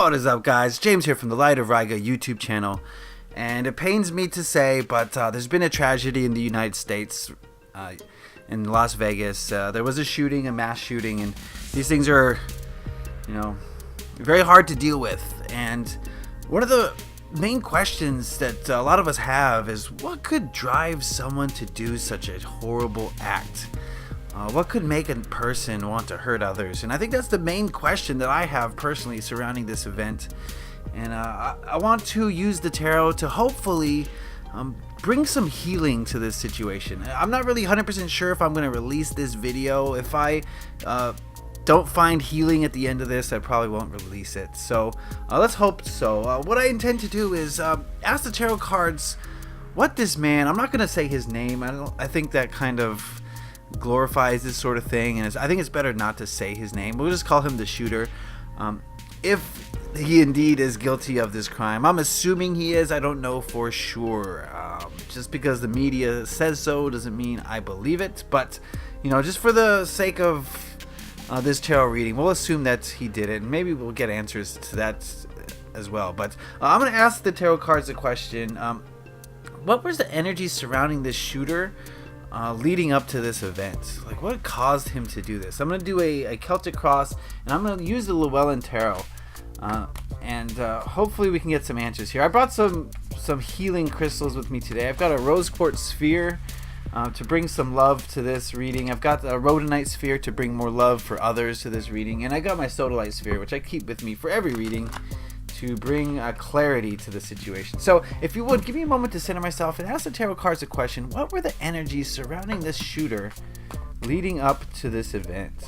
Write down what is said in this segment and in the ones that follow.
What is up, guys? James here from the Light of Riga YouTube channel, and it pains me to say, but there's been a tragedy in the United States, in Las Vegas. There was a shooting, a mass shooting, and these things are, very hard to deal with. And one of the main questions that a lot of us have is, what could drive someone to do such a horrible act? What could make a person want to hurt others? And I think that's the main question that I have personally surrounding this event. And I want to use the tarot to hopefully bring some healing to this situation. I'm not really 100% sure if I'm going to release this video. If I don't find healing at the end of this, I probably won't release it. So let's hope so. What I intend to do is ask the tarot cards what this man, I'm not going to say his name. I think that kind of glorifies this sort of thing, and I think it's better not to say his name. We'll just call him the shooter. If he indeed is guilty of this crime, I'm assuming he is. I don't know for sure. Just because the media says so doesn't mean I believe it. But just for the sake of this tarot reading, we'll assume that he did it, and maybe we'll get answers to that as well. But I'm going to ask the tarot cards a question. What was the energy surrounding this shooter leading up to this event? Like, what caused him to do this? I'm going to do a Celtic cross, and I'm going to use the Llewellyn tarot, and hopefully we can get some answers here. I brought some healing crystals with me today. I've got a rose quartz sphere to bring some love to this reading. I've got a rhodonite sphere to bring more love for others to this reading, and I got my sodalite sphere, which I keep with me for every reading, to bring clarity to the situation. So if you would, give me a moment to center myself and ask the tarot cards a question. What were the energies surrounding this shooter leading up to this event?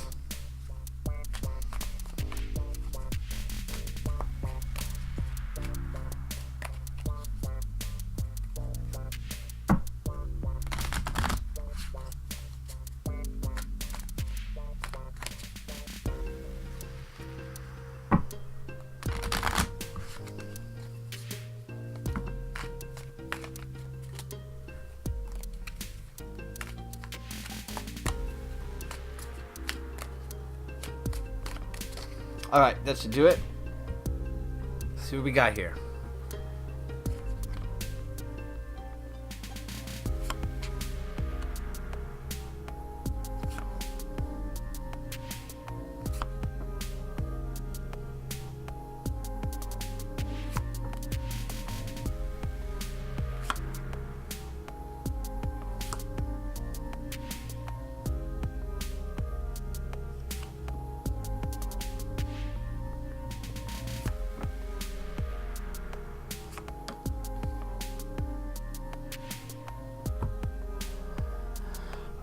Alright, that should do it. Let's see what we got here.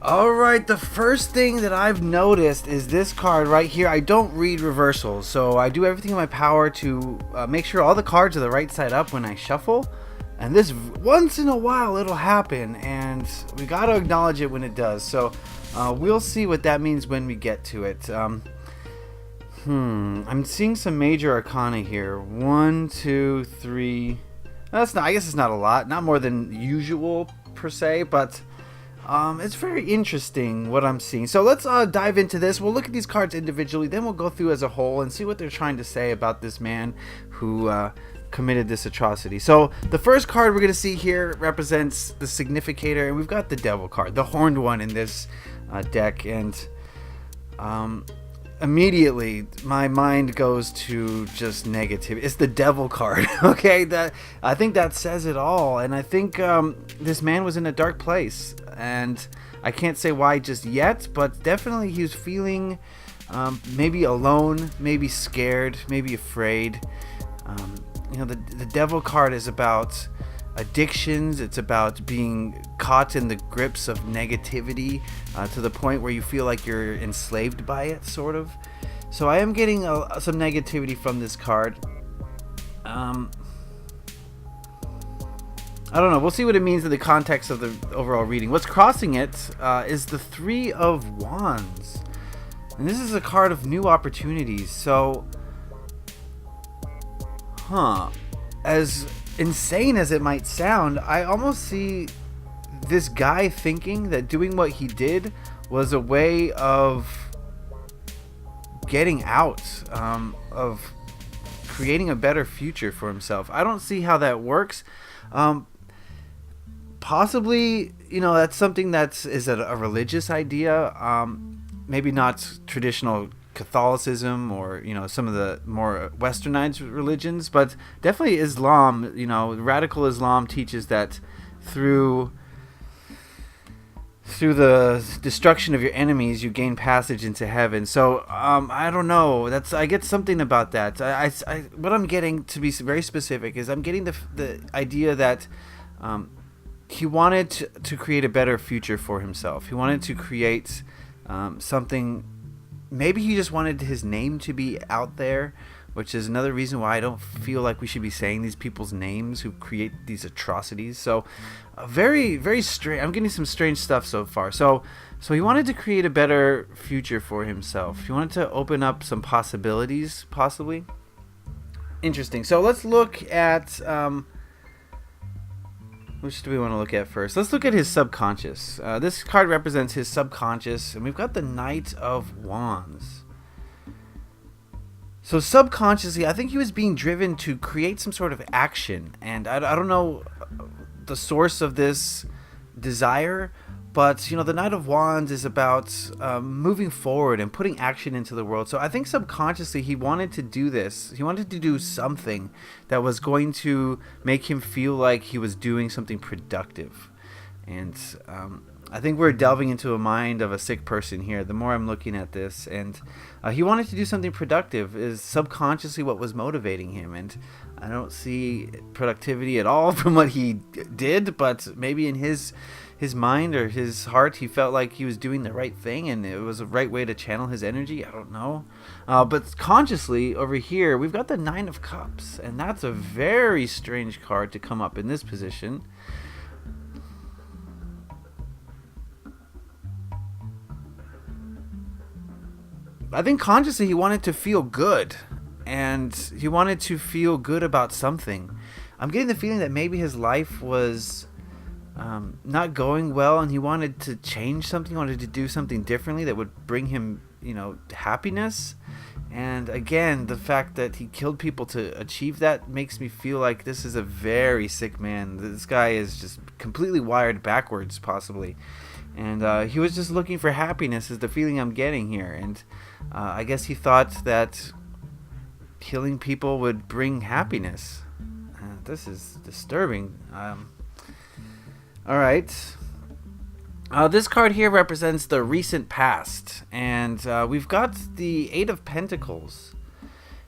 Alright, the first thing that I've noticed is this card right here. I don't read reversals, so I do everything in my power to make sure all the cards are the right side up when I shuffle. And this, once in a while, it'll happen, and we gotta acknowledge it when it does. So we'll see what that means when we get to it. I'm seeing some major arcana here. 1, 2, 3. That's not. I guess it's not a lot. Not more than usual per se, but it's very interesting what I'm seeing. So let's dive into this. We'll look at these cards individually, then we'll go through as a whole and see what they're trying to say about this man who committed this atrocity. So the first card we're going to see here represents the significator, and we've got the devil card, the horned one in this deck. And immediately my mind goes to just negativity. It's the devil card. Okay, I think that says it all. And I think this man was in a dark place, and I can't say why just yet, but definitely he was feeling maybe alone, maybe scared, maybe afraid. The devil card is about addictions. It's about being caught in the grips of negativity to the point where you feel like you're enslaved by it, sort of. So I am getting some negativity from this card. I don't know. We'll see what it means in the context of the overall reading. What's crossing it is the Three of Wands. And this is a card of new opportunities. So, as insane as it might sound, I almost see this guy thinking that doing what he did was a way of getting out of creating a better future for himself. I don't see how that works. Possibly, that's something is a religious idea. Maybe not traditional Catholicism or some of the more westernized religions, but definitely Islam. Radical Islam teaches that through the destruction of your enemies, you gain passage into heaven. So I don't know. I get something about that. What I'm getting, to be very specific, is I'm getting the idea that he wanted to create a better future for himself. He wanted to create something. Maybe he just wanted his name to be out there, which is another reason why I don't feel like we should be saying these people's names who create these atrocities. So very, very strange. I'm getting some strange stuff so far. So he wanted to create a better future for himself. He wanted to open up some possibilities, possibly. Interesting. So let's look at which do we want to look at first? Let's look at his subconscious. This card represents his subconscious, and we've got the Knight of Wands. So subconsciously, I think he was being driven to create some sort of action, and I don't know the source of this desire, but the Knight of Wands is about moving forward and putting action into the world. So I think subconsciously he wanted to do this. He wanted to do something that was going to make him feel like he was doing something productive. And I think we're delving into a mind of a sick person here, the more I'm looking at this. And he wanted to do something productive, is subconsciously what was motivating him. And I don't see productivity at all from what he did, but maybe in his mind or his heart, he felt like he was doing the right thing and it was the right way to channel his energy. I don't know. But consciously over here, we've got the Nine of Cups, and that's a very strange card to come up in this position. I think consciously he wanted to feel good, and he wanted to feel good about something. I'm getting the feeling that maybe his life was not going well, and he wanted to change something. He wanted to do something differently that would bring him, happiness. And again, the fact that he killed people to achieve that makes me feel like this is a very sick man. This guy is just completely wired backwards, possibly. And he was just looking for happiness, is the feeling I'm getting here. And I guess he thought that killing people would bring happiness. This is disturbing. All right. This card here represents the recent past, and we've got the Eight of Pentacles.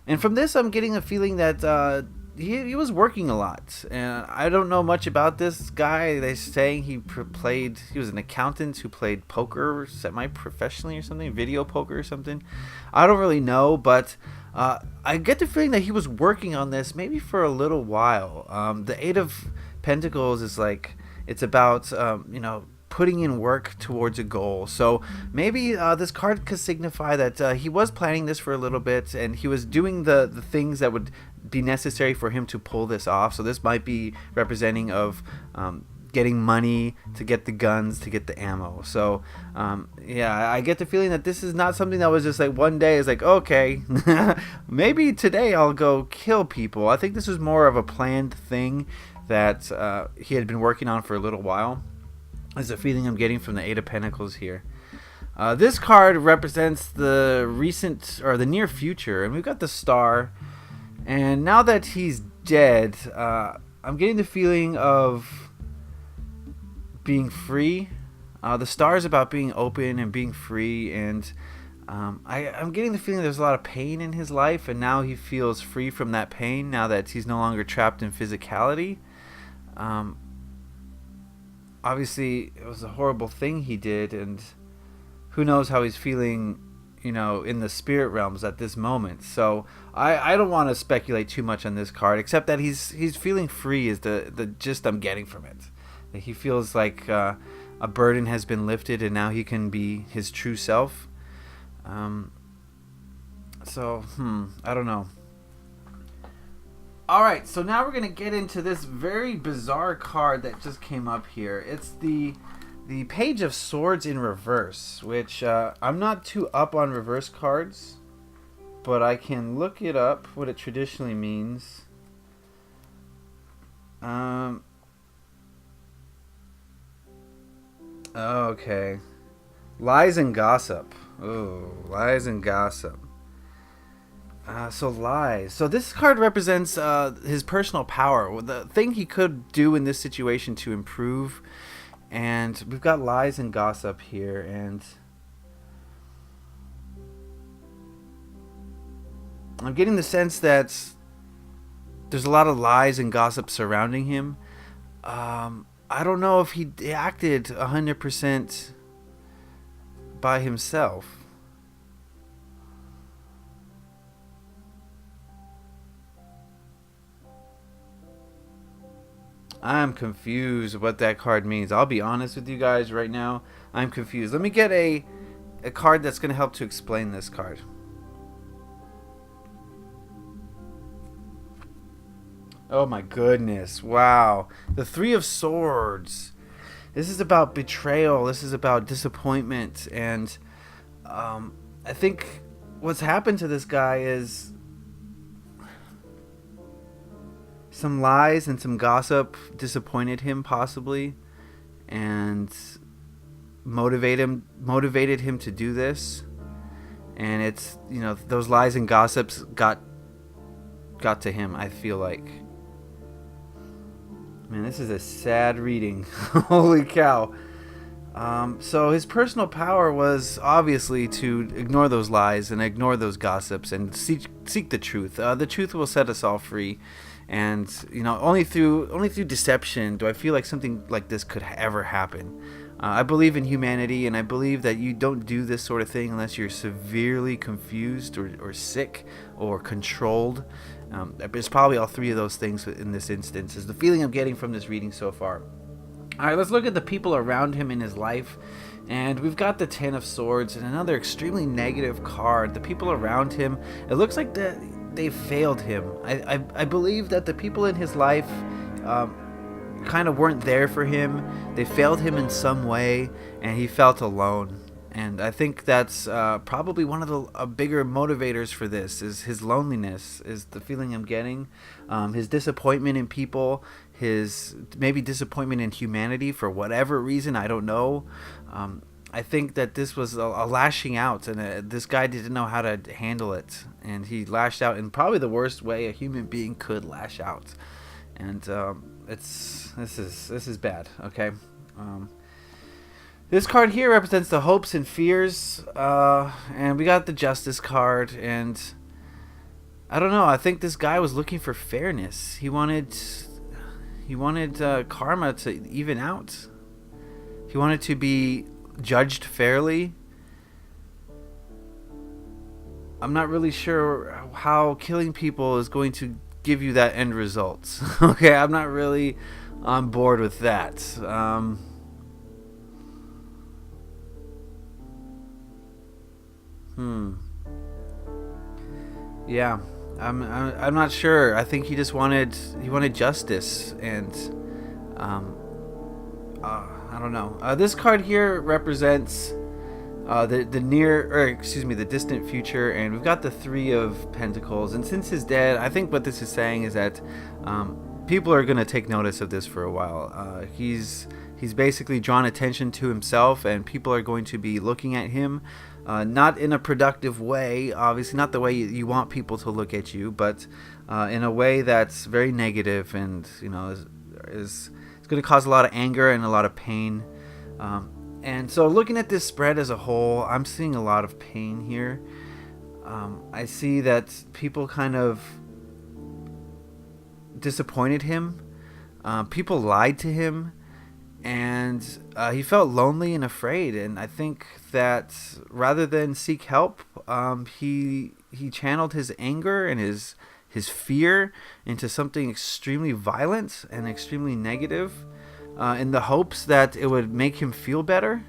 And from this, I'm getting a feeling that he was working a lot. And I don't know much about this guy. They're saying he was an accountant who played poker semi-professionally or something, video poker or something. I don't really know, but I get the feeling that he was working on this maybe for a little while. The Eight of Pentacles is like, it's about, putting in work towards a goal. So maybe this card could signify that he was planning this for a little bit, and he was doing the things that would be necessary for him to pull this off. So this might be representing of getting money to get the guns, to get the ammo. So I get the feeling that this is not something that was just like one day is like, okay, maybe today I'll go kill people. I think this was more of a planned thing that he had been working on for a little while. Is the feeling I'm getting from the Eight of Pentacles here. This card represents the recent or the near future, and we've got the Star. And now that he's dead, I'm getting the feeling of being free. The Star is about being open and being free, and I'm getting the feeling there's a lot of pain in his life, and now he feels free from that pain now that he's no longer trapped in physicality. Obviously, it was a horrible thing he did, and who knows how he's feeling, in the spirit realms at this moment. So I don't want to speculate too much on this card, except that he's feeling free is the gist I'm getting from it. That he feels like a burden has been lifted, and now he can be his true self. I don't know. Alright, so now we're going to get into this very bizarre card that just came up here. It's the Page of Swords in reverse, which I'm not too up on reverse cards. but I can look it up, what it traditionally means. Okay. Lies and gossip. Oh, lies and gossip. So lies. So this card represents his personal power, the thing he could do in this situation to improve. And we've got lies and gossip here, and I'm getting the sense that there's a lot of lies and gossip surrounding him. I don't know if he acted 100% by himself. I'm confused what that card means. I'll be honest with you guys right now. I'm confused. Let me get a card that's going to help to explain this card. Oh my goodness. Wow. The Three of Swords. This is about betrayal. This is about disappointment. And I think what's happened to this guy is some lies and some gossip disappointed him possibly, and motivated him to do this. And it's, those lies and gossips got to him, I feel like. Man, this is a sad reading. Holy cow. So his personal power was obviously to ignore those lies and ignore those gossips and seek the truth. The truth will set us all free. And only through deception do I feel like something like this could ever happen. I believe in humanity, and I believe that you don't do this sort of thing unless you're severely confused or sick or controlled. It's probably all three of those things in this instance, is the feeling I'm getting from this reading so far. All right, let's look at the people around him in his life. And we've got the Ten of Swords and another extremely negative card. The people around him, it looks like they failed him. I believe that the people in his life kind of weren't there for him. They failed him in some way, and he felt alone. And I think that's probably one of the bigger motivators for this, is his loneliness, is the feeling I'm getting. His disappointment in people, his maybe disappointment in humanity for whatever reason, I don't know. I think that this was a lashing out, and this guy didn't know how to handle it, and he lashed out in probably the worst way a human being could lash out. And this is bad. Okay. This card here represents the hopes and fears, and we got the Justice card, and I don't know. I think this guy was looking for fairness. He wanted karma to even out. He wanted to be judged fairly. I'm not really sure how killing people is going to give you that end result. Okay, I'm not really on board with that. Yeah, I'm not sure. I think he just wanted justice, and I don't know. This card here represents the distant future, and we've got the Three of Pentacles. And since he's dead, I think what this is saying is that people are going to take notice of this for a while. He's basically drawn attention to himself, and people are going to be looking at him, not in a productive way, obviously not the way you want people to look at you, but in a way that's very negative, and is it's going to cause a lot of anger and a lot of pain. And so looking at this spread as a whole, I'm seeing a lot of pain here. I see that people kind of disappointed him. People lied to him. And he felt lonely and afraid. And I think that rather than seek help, he channeled his anger and his fear into something extremely violent and extremely negative, in the hopes that it would make him feel better.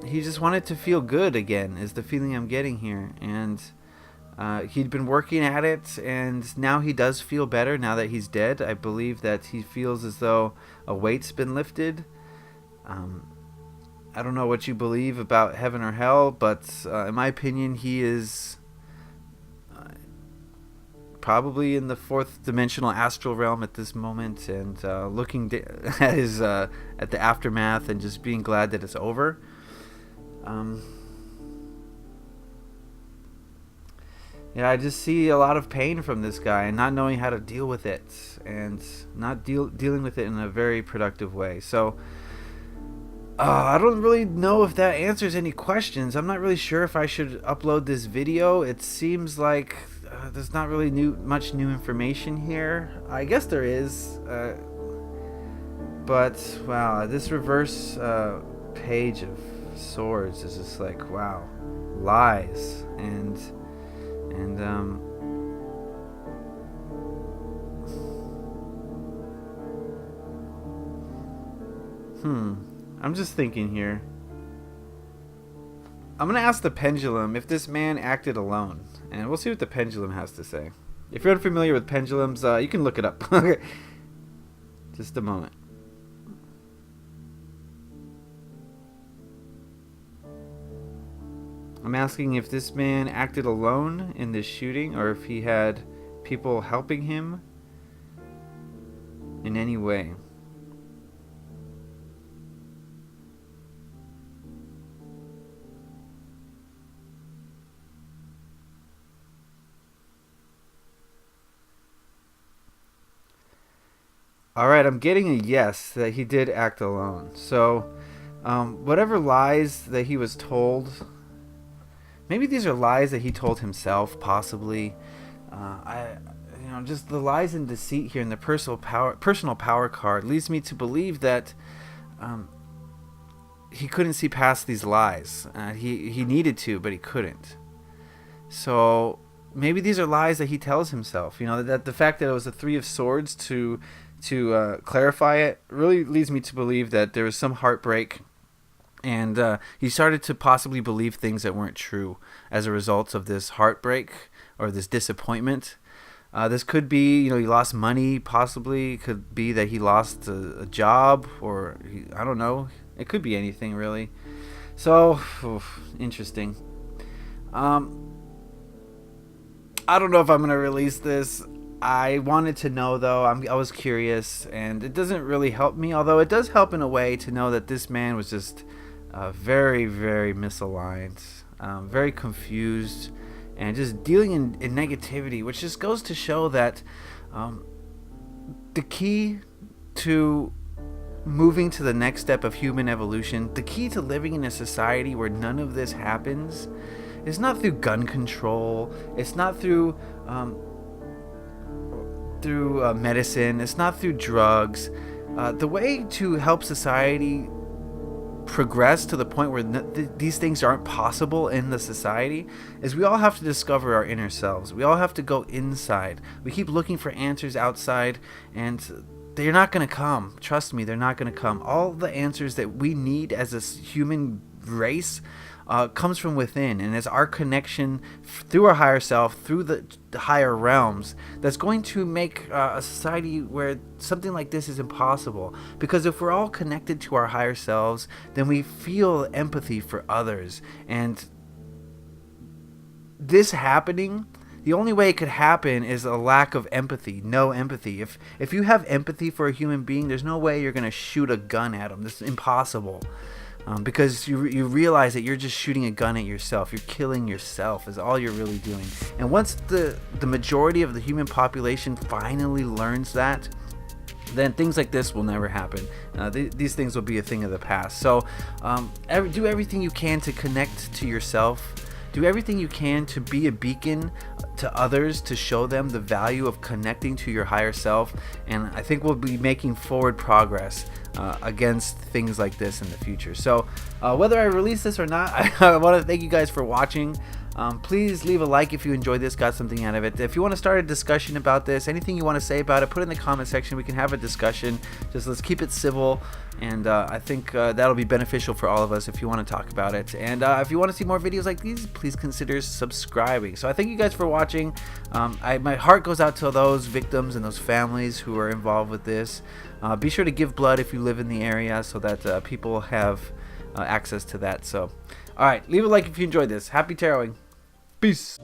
He just wanted to feel good again, is the feeling I'm getting here. And he'd been working at it, and now he does feel better now that he's dead. I believe that he feels as though a weight's been lifted. I don't know what you believe about heaven or hell, but in my opinion, he is probably in the fourth dimensional astral realm at this moment, and looking at his at the aftermath and just being glad that it's over. Yeah, I just see a lot of pain from this guy and not knowing how to deal with it, and not dealing with it in a very productive way. So I don't really know if that answers any questions. I'm not really sure if I should upload this video. It seems like there's not really much new information here. I guess there is, but wow, this reverse page of swords is just like, wow, lies and I'm just thinking here. I'm gonna ask the Pendulum if this man acted alone, and we'll see what the Pendulum has to say. If you're unfamiliar with pendulums, you can look it up. Just a moment. I'm asking if this man acted alone in this shooting, or if he had people helping him in any way. Alright, I'm getting a yes that he did act alone. So, whatever lies that he was told, maybe these are lies that he told himself, possibly. Just the lies and deceit here in the personal power card leads me to believe that he couldn't see past these lies. He needed to, but he couldn't. So maybe these are lies that he tells himself. That the fact that it was a Three of Swords to clarify it really leads me to believe that there was some heartbreak, and he started to possibly believe things that weren't true as a result of this heartbreak or this disappointment. This could be, he lost money, possibly. It could be that he lost a job, or I don't know. It could be anything, really. So, interesting. I don't know if I'm going to release this. I wanted to know, though. I was curious, and it doesn't really help me, although it does help in a way to know that this man was just very, very misaligned, very confused, and just dealing in negativity, which just goes to show that the key to moving to the next step of human evolution, the key to living in a society where none of this happens, is not through gun control. It's not through medicine. It's not through drugs. The way to help society progress to the point where these things aren't possible in the society is we all have to discover our inner selves. We all have to go inside. We keep looking for answers outside, and they're not going to come. Trust me, they're not going to come. All the answers that we need as a human race comes from within, and it's our connection through our higher self, through the higher realms, that's going to make a society where something like this is impossible. Because if we're all connected to our higher selves, then we feel empathy for others, and this happening, the only way it could happen is a lack of empathy, no empathy. If you have empathy for a human being, there's no way you're going to shoot a gun at them. This is impossible. Because you realize that you're just shooting a gun at yourself. You're killing yourself is all you're really doing. And once the majority of the human population finally learns that, then things like this will never happen. These things will be a thing of the past. So do everything you can to connect to yourself. Do everything you can to be a beacon to others, to show them the value of connecting to your higher self. And I think we'll be making forward progress against things like this in the future. So whether I release this or not, I want to thank you guys for watching. Please leave a like if you enjoyed this, got something out of it. If you want to start a discussion about this, anything you want to say about it, put it in the comment section. We can have a discussion. Just let's keep it civil, and I think that'll be beneficial for all of us if you want to talk about it. And if you want to see more videos like these, please consider subscribing. So I thank you guys for watching. My heart goes out to those victims and those families who are involved with this. Be sure to give blood if you live in the area, so that people have access to that. So, all right, leave a like if you enjoyed this. Happy taroting. Peace.